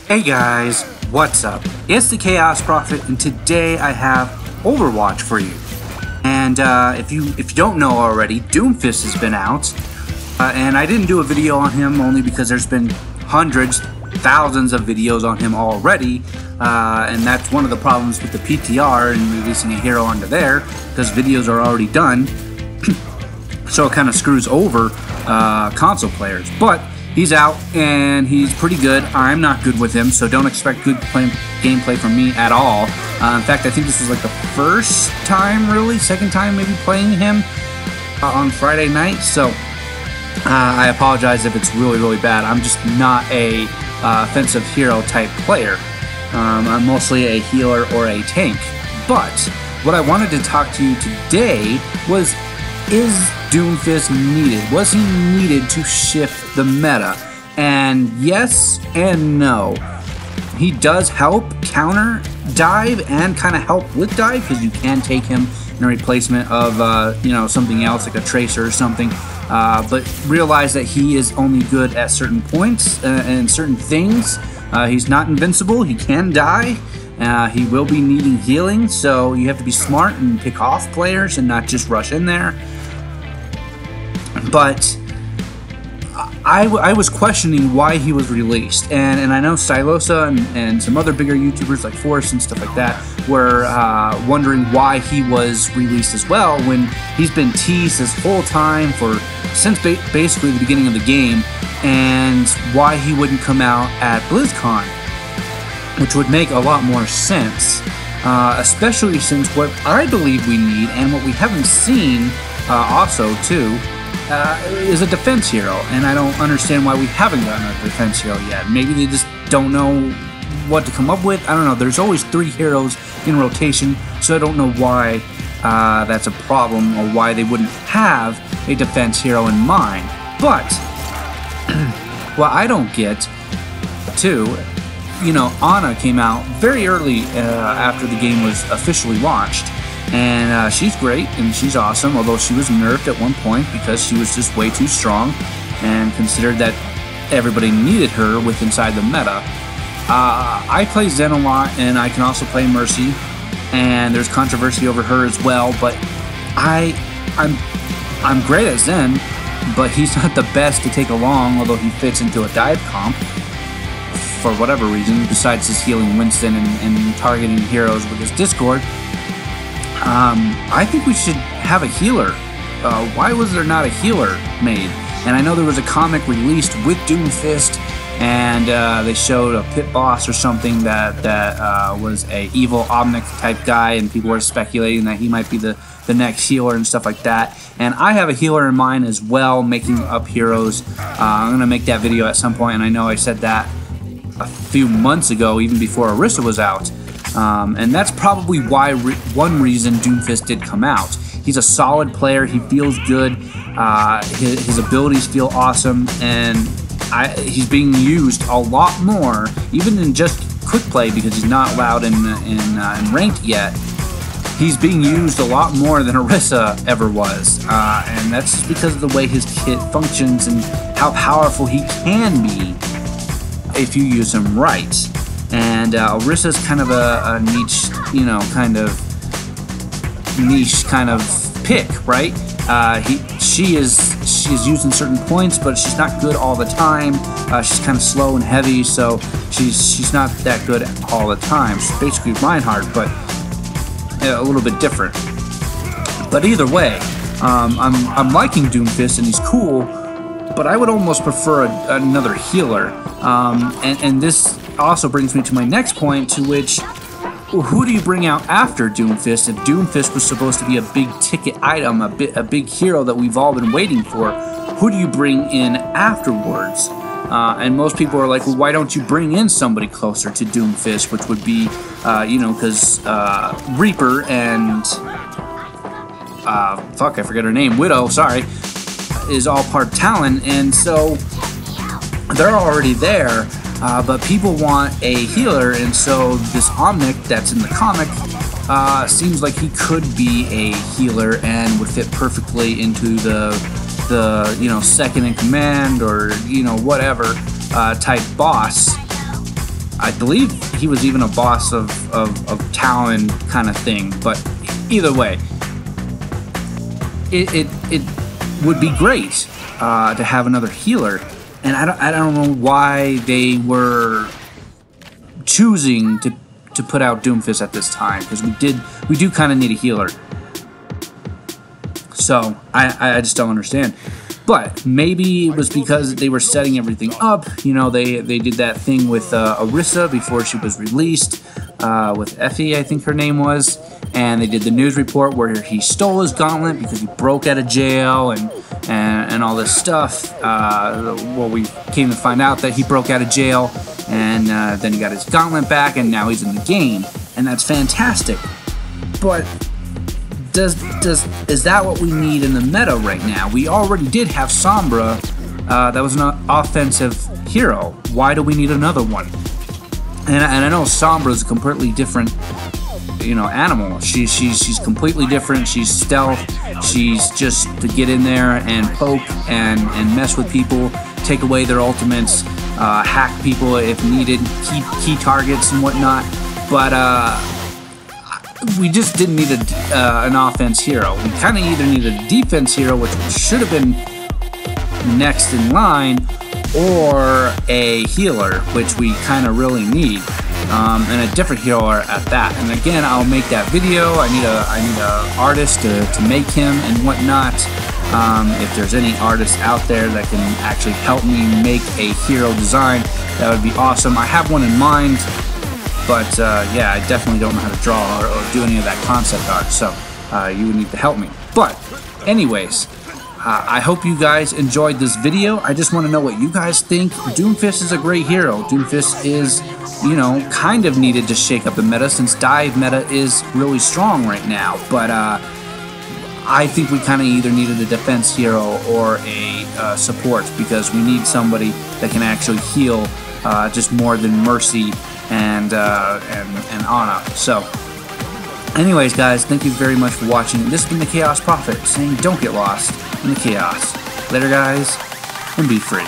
Hey guys, what's up? It's the Chaos Prophet, and today I have Overwatch for you. And if you don't know already, Doomfist has been out, and I didn't do a video on him only because there's been hundreds, thousands of videos on him already, and that's one of the problems with the PTR and releasing a hero onto there, because videos are already done, so it kind of screws over console players. But he's out, and he's pretty good. I'm not good with him, so don't expect good gameplay from me at all. In fact, I think this was like the first time, really, second time maybe playing him on Friday night, so I apologize if it's really, really bad. I'm just not a offensive hero type player. I'm mostly a healer or a tank. But what I wanted to talk to you today was, is Doomfist needed? Was he needed to shift the meta? And yes and no. He does help counter dive and kind of help with dive, because you can take him in a replacement of something else like a tracer or something. But realize that he is only good at certain points and certain things. He's not invincible. He can die. He will be needing healing, so you have to be smart and pick off players and not just rush in there. But I was questioning why he was released, and I know Stylosa and some other bigger YouTubers like Forrest and stuff like that were wondering why he was released as well, when he's been teased this whole time since basically the beginning of the game, and why he wouldn't come out at Blizzcon, which would make a lot more sense, especially since what I believe we need and what we haven't seen also too is a defense hero, and I don't understand why we haven't gotten a defense hero yet. Maybe they just don't know what to come up with. I don't know. There's always 3 heroes in rotation, so I don't know why that's a problem, or why they wouldn't have a defense hero in mind. But what I don't get too, Ana came out very early after the game was officially launched. And she's great, and she's awesome, although she was nerfed at one point because she was just way too strong and considered that everybody needed her with inside the meta. I play Zen a lot, and I can also play Mercy, and there's controversy over her as well, but I'm great at Zen, but he's not the best to take along, although he fits into a dive comp for whatever reason, besides his healing Winston and targeting heroes with his Discord. I think we should have a healer. Why was there not a healer made? And I know there was a comic released with Doomfist, and they showed a pit boss or something that was a evil Omnic type guy, and people were speculating that he might be the next healer and stuff like that. And I have a healer in mind as well, making up heroes. I'm going to make that video at some point, and I know I said that a few months ago, even before Orisa was out. And that's probably why one reason Doomfist did come out. He's a solid player. He feels good. His abilities feel awesome, and he's being used a lot more, even in just quick play, because he's not allowed in ranked yet. He's being used a lot more than Orisa ever was, and that's just because of the way his kit functions and how powerful he can be if you use him right. And Orisa's kind of a niche, kind of pick, right? She's used in certain points, but she's not good all the time. She's kind of slow and heavy, so she's not that good all the time. She's basically Reinhardt, but a little bit different. But either way, I'm liking Doomfist, and he's cool, but I would almost prefer another healer. And this also brings me to my next point, to which, who do you bring out after Doomfist? If Doomfist was supposed to be a big ticket item, a big hero that we've all been waiting for, who do you bring in afterwards? And most people are like, well, why don't you bring in somebody closer to Doomfist, which would be, because Reaper and, I forget her name, Widow, sorry, is all part Talon, and so they're already there. But people want a healer, and so this Omnic that's in the comic seems like he could be a healer and would fit perfectly into the second in command, or whatever type boss. I believe he was even a boss of Talon kind of thing. But either way, it would be great to have another healer, and I don't know why they were choosing to put out Doomfist at this time, because we do kind of need a healer. So I just don't understand. But maybe it was because they were setting everything up. You know, they did that thing with Orisa before she was released, with Effie, I think her name was, and they did the news report where he stole his gauntlet because he broke out of jail and all this stuff. Well, we came to find out that he broke out of jail, and then he got his gauntlet back, and now he's in the game, and that's fantastic. But is that what we need in the meta right now? We already did have Sombra, that was an offensive hero. Why do we need another one? And I know Sombra is a completely different, you know, animal. She's completely different. She's stealth. She's just to get in there and poke and mess with people, take away their ultimates, hack people if needed, keep key targets and whatnot. But we just didn't need an offense hero. We kind of either needed a defense hero, which should have been next in line, or a healer, which we kind of really need, and a different hero at that. And again, I'll make that video. I need a artist to make him and whatnot. If there's any artists out there that can actually help me make a hero design, that would be awesome. I have one in mind. But yeah, I definitely don't know how to draw or do any of that concept art, so you would need to help me. But anyways, I hope you guys enjoyed this video. I just want to know what you guys think. Doomfist is a great hero. Doomfist is, you know, kind of needed to shake up the meta, since dive meta is really strong right now. But I think we kind of either needed a defense hero or a support, because we need somebody that can actually heal just more than Mercy and Ana. So anyways, guys, thank you very much for watching. This has been the Chaos Prophet saying don't get lost in the chaos. Later, guys, and be free.